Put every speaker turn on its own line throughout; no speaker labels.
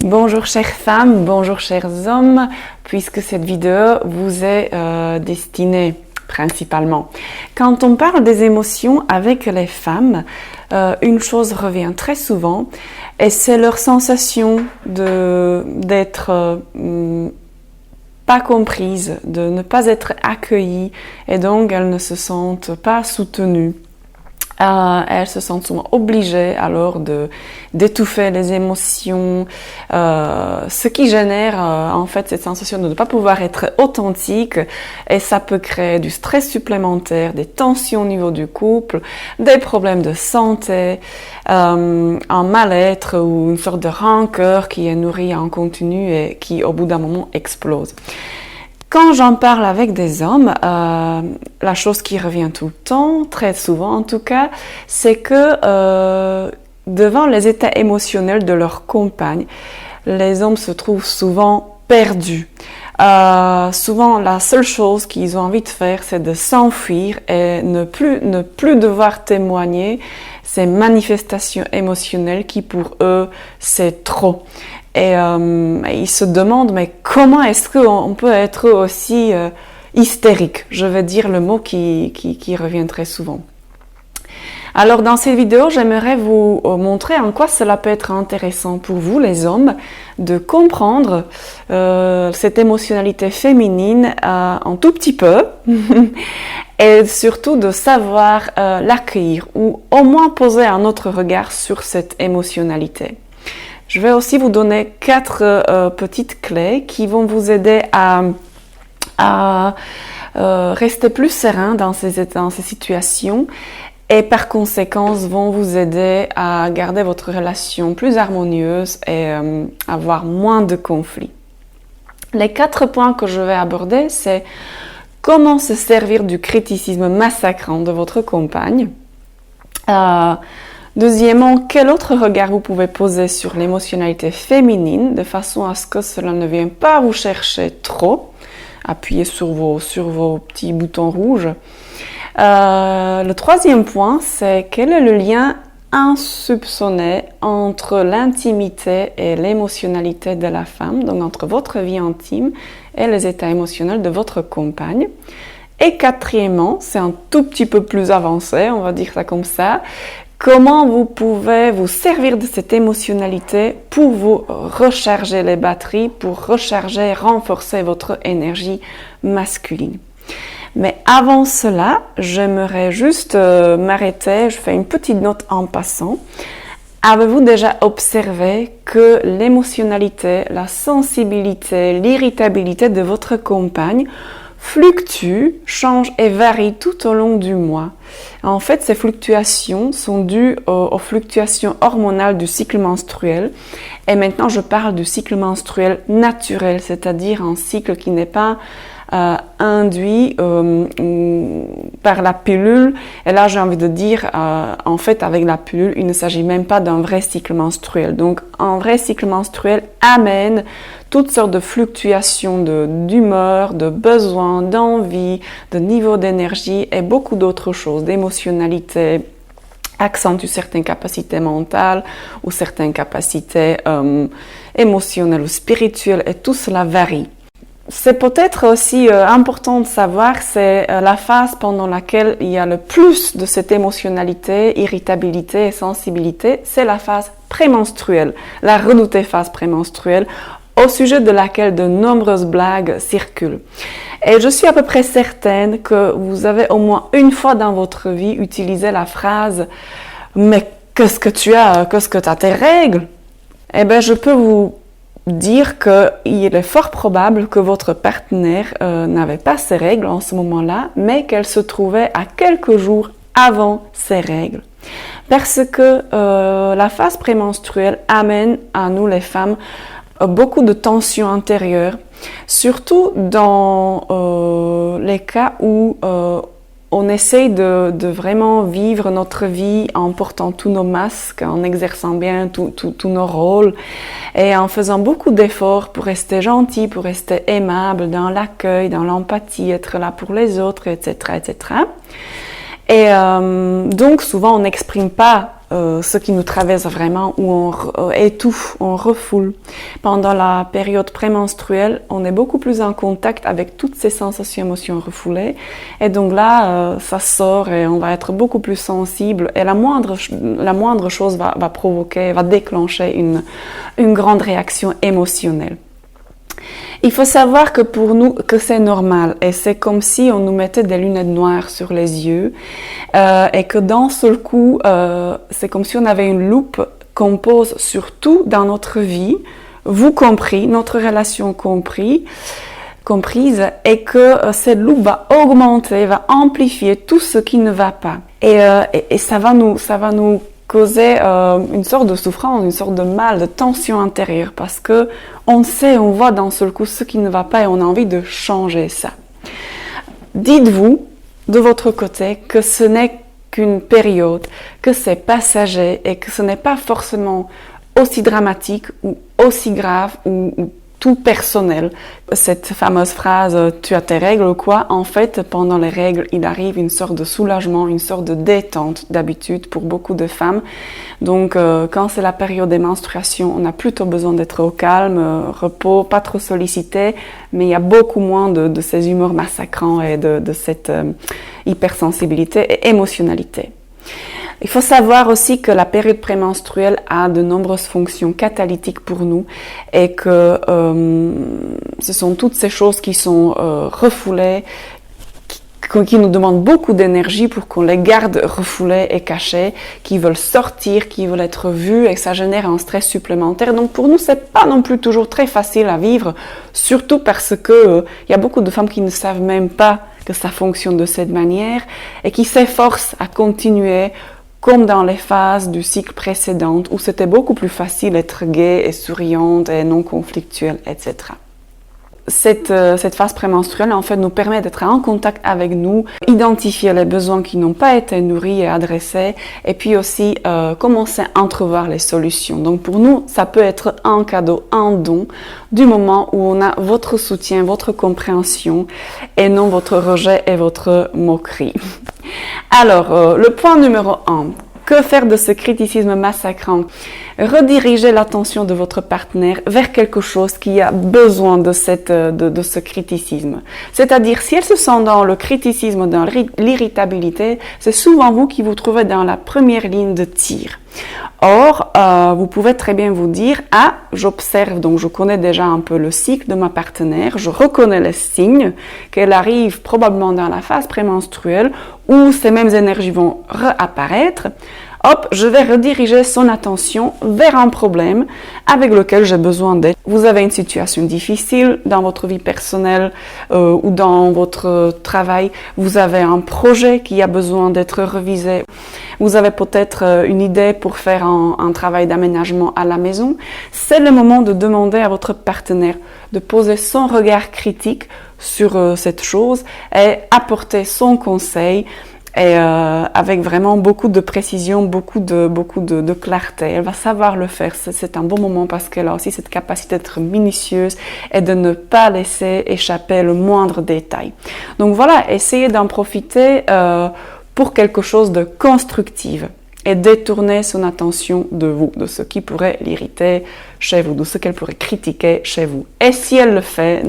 Bonjour chères femmes, bonjour chers hommes, puisque cette vidéo vous est destinée principalement. Quand on parle des émotions avec les femmes, une chose revient très souvent et c'est leur sensation d'être pas comprises, de ne pas être accueillies et donc elles ne se sentent pas soutenues. Elles se sentent souvent obligées alors d'étouffer les émotions, ce qui génère en fait cette sensation de ne pas pouvoir être authentique et ça peut créer du stress supplémentaire, des tensions au niveau du couple, des problèmes de santé, un mal-être ou une sorte de rancœur qui est nourrie en continu et qui au bout d'un moment explose. Quand j'en parle avec des hommes, la chose qui revient tout le temps, très souvent en tout cas, c'est que devant les états émotionnels de leur compagne, les hommes se trouvent souvent perdus. Souvent, la seule chose qu'ils ont envie de faire, c'est de s'enfuir et ne plus devoir témoigner ces manifestations émotionnelles qui pour eux, c'est trop. Et ils se demandent, mais comment est-ce qu'on peut être aussi hystérique? Je vais dire le mot qui revient très souvent. Alors dans cette vidéo, j'aimerais vous montrer en quoi cela peut être intéressant pour vous, les hommes, de comprendre cette émotionnalité féminine un tout petit peu et surtout de savoir l'accueillir ou au moins poser un autre regard sur cette émotionnalité. Je vais aussi vous donner 4 petites clés qui vont vous aider à rester plus serein dans ces situations et par conséquent vont vous aider à garder votre relation plus harmonieuse et avoir moins de conflits. Les 4 points que je vais aborder, c'est comment se servir du criticisme massacrant de votre compagne. Deuxièmement, quel autre regard vous pouvez poser sur l'émotionnalité féminine de façon à ce que cela ne vienne pas vous chercher trop. Appuyez sur vos petits boutons rouges. Le troisième point, c'est quel est le lien insoupçonné entre l'intimité et l'émotionnalité de la femme, donc entre votre vie intime et les états émotionnels de votre compagne. Et quatrièmement, c'est un tout petit peu plus avancé, on va dire ça comme ça. Comment vous pouvez vous servir de cette émotionnalité pour vous recharger les batteries, pour recharger, renforcer votre énergie masculine. Mais avant cela, j'aimerais juste m'arrêter, je fais une petite note en passant. Avez-vous déjà observé que l'émotionnalité, la sensibilité, l'irritabilité de votre compagne fluctuent, changent et varient tout au long du mois. En fait, ces fluctuations sont dues aux fluctuations hormonales du cycle menstruel. Et maintenant, je parle du cycle menstruel naturel, c'est-à-dire un cycle qui n'est pas induit par la pilule. Et là, j'ai envie de dire, en fait, avec la pilule, il ne s'agit même pas d'un vrai cycle menstruel. Donc, un vrai cycle menstruel amène toutes sortes de fluctuations d'humeur, de besoins, d'envie, de niveau d'énergie et beaucoup d'autres choses, d'émotionnalité, accentue certaines capacités mentales ou certaines capacités émotionnelles ou spirituelles et tout cela varie. C'est peut-être aussi important de savoir, c'est la phase pendant laquelle il y a le plus de cette émotionnalité, irritabilité et sensibilité, c'est la phase prémenstruelle, la redoutée phase prémenstruelle, au sujet de laquelle de nombreuses blagues circulent. Et je suis à peu près certaine que vous avez au moins une fois dans votre vie utilisé la phrase « Mais qu'est-ce que tu as tes règles ?» Eh bien, je peux vous dire qu'il est fort probable que votre partenaire n'avait pas ses règles en ce moment-là, mais qu'elle se trouvait à quelques jours avant ses règles. Parce que la phase prémenstruelle amène à nous les femmes beaucoup de tensions intérieures, surtout dans les cas où on essaye de vraiment vivre notre vie en portant tous nos masques, en exerçant bien tous nos rôles et en faisant beaucoup d'efforts pour rester gentil, pour rester aimable dans l'accueil, dans l'empathie, être là pour les autres, etc., etc. Et donc souvent on n'exprime pas ce qui nous traverse vraiment, où on étouffe, on refoule. Pendant la période prémenstruelle, on est beaucoup plus en contact avec toutes ces sensations, émotions refoulées. Et donc là, ça sort et on va être beaucoup plus sensible. Et la moindre chose va déclencher une grande réaction émotionnelle. Il faut savoir que pour nous, que c'est normal et c'est comme si on nous mettait des lunettes noires sur les yeux et que d'un seul coup, c'est comme si on avait une loupe qu'on pose sur tout dans notre vie, vous compris, notre relation comprise, et que cette loupe va augmenter, va amplifier tout ce qui ne va pas. Et ça va nous causer une sorte de souffrance, une sorte de mal, de tension intérieure, parce que on voit d'un seul coup ce qui ne va pas et on a envie de changer ça. Dites-vous, de votre côté, que ce n'est qu'une période, que c'est passager et que ce n'est pas forcément aussi dramatique ou aussi grave ou tout personnel. Cette fameuse phrase « tu as tes règles » ou quoi, en fait, pendant les règles, il arrive une sorte de soulagement, une sorte de détente d'habitude pour beaucoup de femmes. Donc, quand c'est la période des menstruations, on a plutôt besoin d'être au calme, repos, pas trop sollicité, mais il y a beaucoup moins de ces humeurs massacrants et de cette hypersensibilité et émotionnalité. Il faut savoir aussi que la période prémenstruelle a de nombreuses fonctions catalytiques pour nous et que ce sont toutes ces choses qui sont refoulées, qui nous demandent beaucoup d'énergie pour qu'on les garde refoulées et cachées, qui veulent sortir, qui veulent être vues et ça génère un stress supplémentaire. Donc pour nous, c'est pas non plus toujours très facile à vivre, surtout parce que y a beaucoup de femmes qui ne savent même pas que ça fonctionne de cette manière et qui s'efforcent à continuer comme dans les phases du cycle précédent où c'était beaucoup plus facile d'être gaie et souriante et non conflictuelle, etc. Cette phase prémenstruelle, en fait, nous permet d'être en contact avec nous, identifier les besoins qui n'ont pas été nourris et adressés, et puis aussi commencer à entrevoir les solutions. Donc pour nous, ça peut être un cadeau, un don, du moment où on a votre soutien, votre compréhension, et non votre rejet et votre moquerie. Alors, le point numéro 1. Que faire de ce criticisme massacrant? Rediriger l'attention de votre partenaire vers quelque chose qui a besoin de ce criticisme. C'est-à-dire, si elle se sent dans le criticisme, dans l'irritabilité, c'est souvent vous qui vous trouvez dans la première ligne de tir. Or, vous pouvez très bien vous dire, j'observe, donc je connais déjà un peu le cycle de ma partenaire, je reconnais les signes qu'elle arrive probablement dans la phase prémenstruelle où ces mêmes énergies vont réapparaître. Hop, je vais rediriger son attention vers un problème avec lequel j'ai besoin d'aide. Vous avez une situation difficile dans votre vie personnelle ou dans votre travail. Vous avez un projet qui a besoin d'être revisé. Vous avez peut-être une idée pour faire un travail d'aménagement à la maison. C'est le moment de demander à votre partenaire de poser son regard critique sur cette chose et apporter son conseil. Et avec vraiment beaucoup de précision, beaucoup de clarté. Elle va savoir le faire. C'est un bon moment parce qu'elle a aussi cette capacité d'être minutieuse et de ne pas laisser échapper le moindre détail. Donc voilà, essayez d'en profiter pour quelque chose de constructif et détourner son attention de vous, de ce qui pourrait l'irriter chez vous, de ce qu'elle pourrait critiquer chez vous. Et si elle le fait,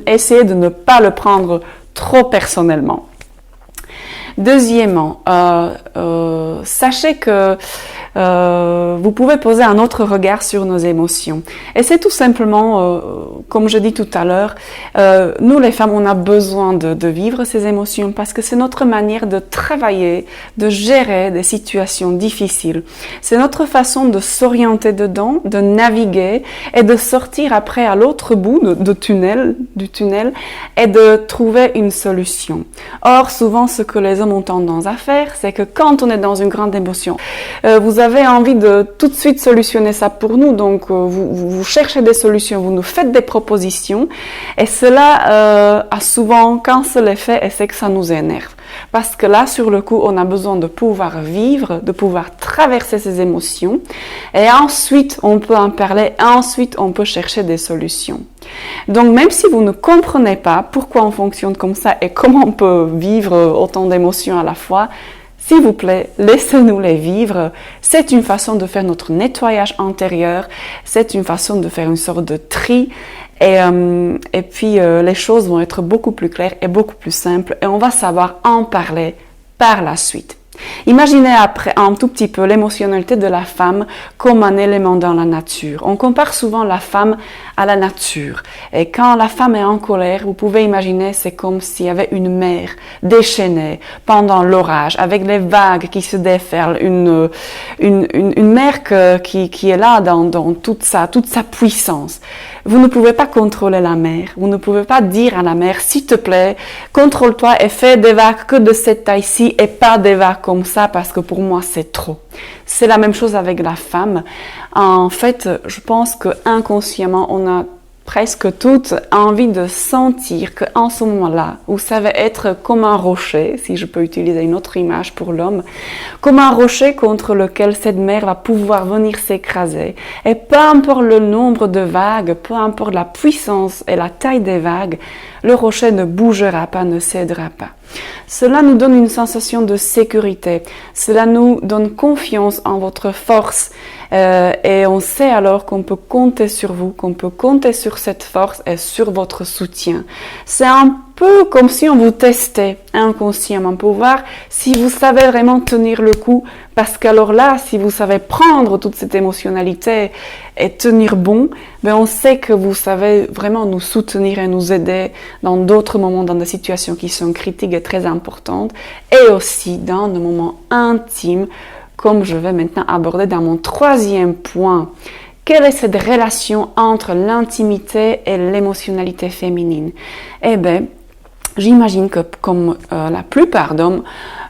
essayez de ne pas le prendre trop personnellement. Deuxièmement, sachez que vous pouvez poser un autre regard sur nos émotions. Et c'est tout simplement, comme je dis tout à l'heure, nous les femmes, on a besoin de vivre ces émotions parce que c'est notre manière de travailler, de gérer des situations difficiles. C'est notre façon de s'orienter dedans, de naviguer et de sortir après à l'autre bout du tunnel et de trouver une solution. Or, souvent, ce que les hommes ont tendance à faire, c'est que quand on est dans une grande émotion, vous avez envie de tout de suite solutionner ça pour nous, donc vous cherchez des solutions, vous nous faites des propositions, et cela a souvent qu'un seul effet, et c'est que ça nous énerve. Parce que là, sur le coup, on a besoin de pouvoir vivre, de pouvoir traverser ces émotions, et ensuite on peut en parler, ensuite on peut chercher des solutions. Donc même si vous ne comprenez pas pourquoi on fonctionne comme ça et comment on peut vivre autant d'émotions à la fois, S'il vous plaît, laissez-nous les vivre. C'est une façon de faire notre nettoyage intérieur. C'est une façon de faire une sorte de tri. Et puis, les choses vont être beaucoup plus claires et beaucoup plus simples. Et on va savoir en parler par la suite. Imaginez après un tout petit peu l'émotionnalité de la femme comme un élément dans la nature. On compare souvent la femme à la nature. Et quand la femme est en colère, vous pouvez imaginer, c'est comme s'il y avait une mer déchaînée pendant l'orage, avec les vagues qui se déferlent, une mer qui est là dans toute sa puissance. Vous ne pouvez pas contrôler la mer. Vous ne pouvez pas dire à la mer, s'il te plaît, contrôle-toi et fais des vagues que de cette taille-ci et pas des vagues comme ça parce que pour moi c'est trop. C'est la même chose avec la femme. En fait, je pense que inconsciemment, on a presque toutes envie de sentir qu'en ce moment-là, vous savez être comme un rocher, si je peux utiliser une autre image pour l'homme, comme un rocher contre lequel cette mer va pouvoir venir s'écraser. Et peu importe le nombre de vagues, peu importe la puissance et la taille des vagues, le rocher ne bougera pas, ne cédera pas. Cela nous donne une sensation de sécurité. Cela nous donne confiance en votre force. Et on sait alors qu'on peut compter sur vous, qu'on peut compter sur cette force et sur votre soutien. C'est un peu comme si on vous testait inconsciemment pour voir si vous savez vraiment tenir le coup. Parce qu'alors là, si vous savez prendre toute cette émotionnalité et tenir bon, ben on sait que vous savez vraiment nous soutenir et nous aider dans d'autres moments, dans des situations qui sont critiques et très importantes, et aussi dans des moments intimes, comme je vais maintenant aborder dans mon troisième point. Quelle est cette relation entre l'intimité et l'émotionnalité féminine? Eh bien, j'imagine que comme la plupart d'hommes,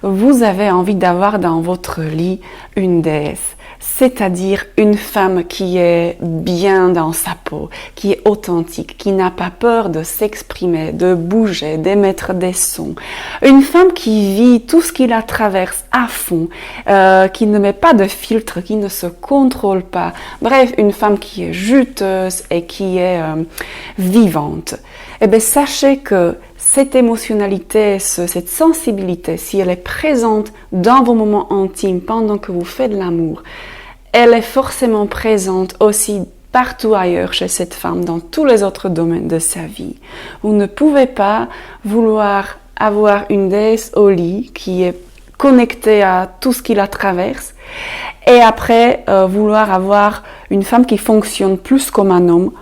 vous avez envie d'avoir dans votre lit une déesse, c'est-à-dire une femme qui est bien dans sa peau, qui est authentique, qui n'a pas peur de s'exprimer, de bouger, d'émettre des sons. Une femme qui vit tout ce qui la traverse à fond, qui ne met pas de filtre, qui ne se contrôle pas. Bref, une femme qui est juteuse et qui est vivante. Eh bien, sachez que cette émotionnalité, cette sensibilité, si elle est présente dans vos moments intimes pendant que vous faites l'amour, elle est forcément présente aussi partout ailleurs chez cette femme, dans tous les autres domaines de sa vie. Vous ne pouvez pas vouloir avoir une déesse au lit qui est connectée à tout ce qui la traverse et après vouloir avoir une femme qui fonctionne plus comme un homme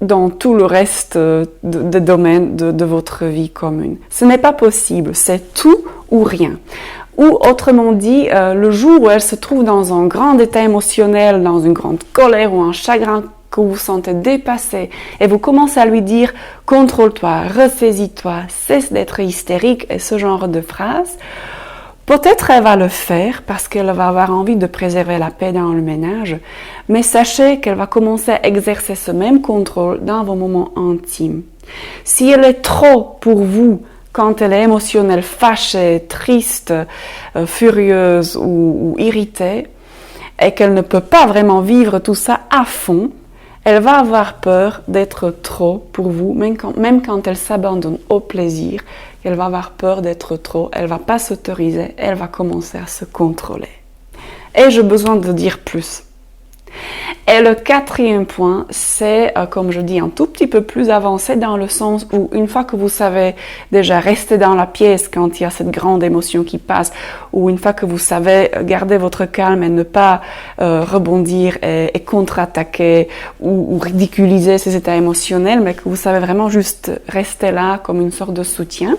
dans tout le reste des domaines de votre vie commune. Ce n'est pas possible, c'est tout ou rien. Ou autrement dit, le jour où elle se trouve dans un grand état émotionnel, dans une grande colère ou un chagrin que vous sentez dépassé et vous commencez à lui dire « contrôle-toi, ressaisis-toi, cesse d'être hystérique » et ce genre de phrases, peut-être elle va le faire parce qu'elle va avoir envie de préserver la paix dans le ménage, mais sachez qu'elle va commencer à exercer ce même contrôle dans vos moments intimes. Si elle est trop pour vous, quand elle est émotionnelle, fâchée, triste, furieuse ou irritée, et qu'elle ne peut pas vraiment vivre tout ça à fond, elle va avoir peur d'être trop pour vous, même quand elle s'abandonne au plaisir, elle va avoir peur d'être trop, elle va pas s'autoriser, elle va commencer à se contrôler. Et j'ai besoin de dire plus. Et le quatrième point, c'est, comme je dis, un tout petit peu plus avancé dans le sens où une fois que vous savez déjà rester dans la pièce quand il y a cette grande émotion qui passe, ou une fois que vous savez garder votre calme et ne pas rebondir et contre-attaquer ou ridiculiser ces états émotionnels, mais que vous savez vraiment juste rester là comme une sorte de soutien,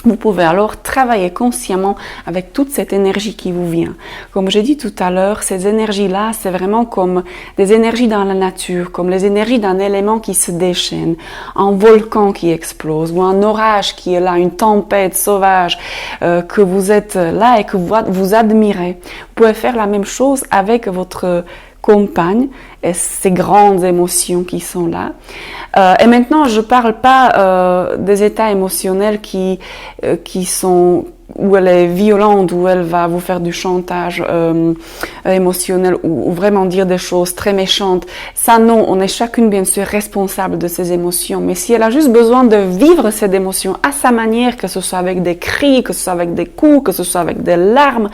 vous pouvez alors travailler consciemment avec toute cette énergie qui vous vient. Comme j'ai dit tout à l'heure, ces énergies-là, c'est vraiment comme des énergies dans la nature, comme les énergies d'un élément qui se déchaîne, un volcan qui explose ou un orage qui est là, une tempête sauvage, que vous êtes là et que vous admirez. Vous pouvez faire la même chose avec votre compagne et ces grandes émotions qui sont là. Et maintenant, je parle pas des états émotionnels qui sont où elle est violente, où elle va vous faire du chantage émotionnel ou vraiment dire des choses très méchantes. Ça non, on est chacune bien sûr responsable de ses émotions. Mais si elle a juste besoin de vivre cette émotion à sa manière, que ce soit avec des cris, que ce soit avec des coups, que ce soit avec des larmes,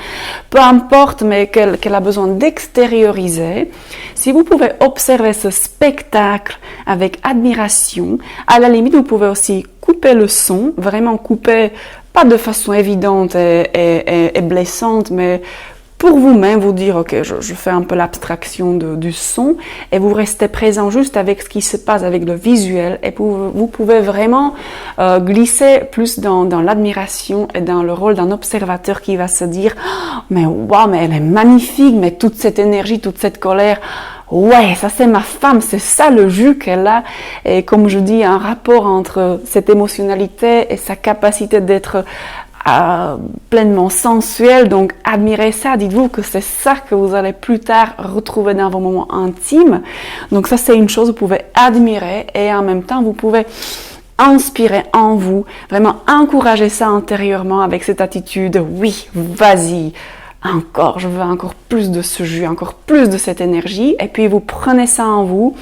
peu importe, mais qu'elle a besoin d'extérioriser, si vous pouvez observer ce spectacle avec admiration, à la limite vous pouvez aussi couper le son, vraiment couper, pas de façon évidente et blessante, mais pour vous-même vous dire, ok, je fais un peu l'abstraction du son et vous restez présent juste avec ce qui se passe avec le visuel et vous pouvez vraiment glisser plus dans l'admiration et dans le rôle d'un observateur qui va se dire, oh, mais waouh, mais elle est magnifique, mais toute cette énergie, toute cette colère, ouais, ça c'est ma femme, c'est ça le jus qu'elle a. Et comme je dis, un rapport entre cette émotionnalité et sa capacité d'être pleinement sensuelle. Donc admirez ça, dites-vous que c'est ça que vous allez plus tard retrouver dans vos moments intimes. Donc ça c'est une chose, vous pouvez admirer et en même temps vous pouvez inspirer en vous, vraiment encourager ça intérieurement avec cette attitude, oui, vas-y, encore, je veux encore plus de ce jus, encore plus de cette énergie, et puis vous prenez ça en vous.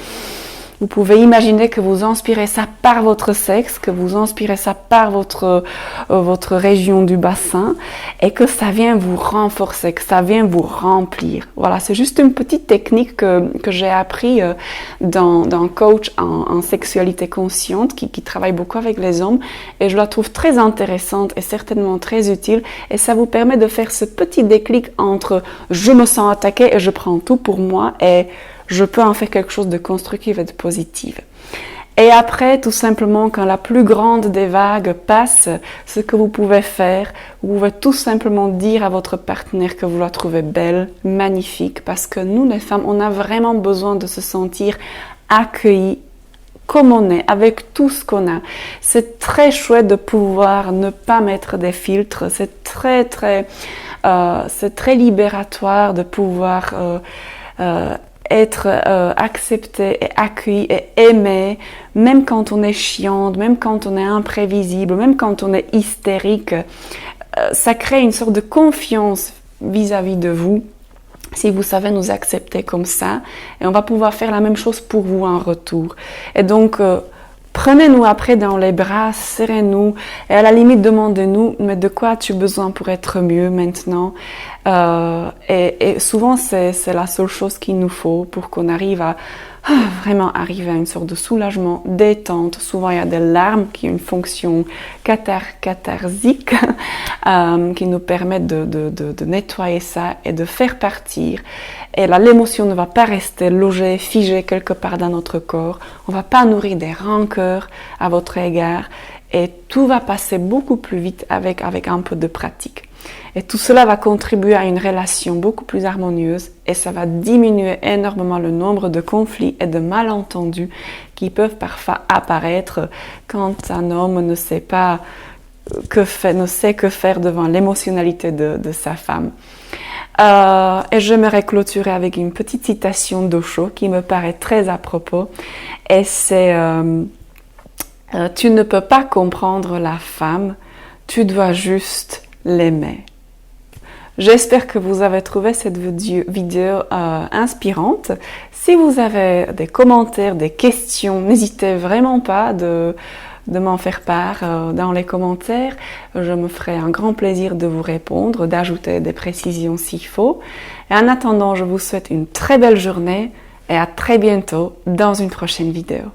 Vous pouvez imaginer que vous inspirez ça par votre sexe, que vous inspirez ça par votre région du bassin et que ça vient vous renforcer, que ça vient vous remplir. Voilà, c'est juste une petite technique que j'ai appris d'un coach en sexualité consciente qui travaille beaucoup avec les hommes et je la trouve très intéressante et certainement très utile et ça vous permet de faire ce petit déclic entre je me sens attaqué et je prends tout pour moi et je peux en faire quelque chose de constructif et de positif. Et après, tout simplement, quand la plus grande des vagues passe, ce que vous pouvez faire, vous pouvez tout simplement dire à votre partenaire que vous la trouvez belle, magnifique, parce que nous, les femmes, on a vraiment besoin de se sentir accueillies comme on est, avec tout ce qu'on a. C'est très chouette de pouvoir ne pas mettre des filtres, c'est très libératoire de pouvoir être accepté et accueilli et aimé, même quand on est chiante, même quand on est imprévisible, même quand on est hystérique. Ça crée une sorte de confiance vis-à-vis de vous si vous savez nous accepter comme ça et on va pouvoir faire la même chose pour vous en retour. Et donc prenez-nous après dans les bras, serrez-nous et à la limite demandez-nous mais de quoi as-tu besoin pour être mieux maintenant et souvent c'est la seule chose qu'il nous faut pour qu'on arrive à vraiment arriver à une sorte de soulagement, détente. Souvent il y a des larmes qui ont une fonction catharsique qui nous permettent de nettoyer ça et de faire partir. Et là, l'émotion ne va pas rester logée, figée quelque part dans notre corps. On ne va pas nourrir des rancœurs à votre égard. Et tout va passer beaucoup plus vite avec un peu de pratique. Et tout cela va contribuer à une relation beaucoup plus harmonieuse et ça va diminuer énormément le nombre de conflits et de malentendus qui peuvent parfois apparaître quand un homme ne sait pas que faire devant l'émotionnalité de sa femme. Et j'aimerais clôturer avec une petite citation d'Osho qui me paraît très à propos. Et c'est tu ne peux pas comprendre la femme, tu dois juste l'aimer. J'espère que vous avez trouvé cette vidéo inspirante. Si vous avez des commentaires, des questions, n'hésitez vraiment pas de m'en faire part dans les commentaires. Je me ferai un grand plaisir de vous répondre, d'ajouter des précisions s'il faut. Et en attendant, je vous souhaite une très belle journée et à très bientôt dans une prochaine vidéo.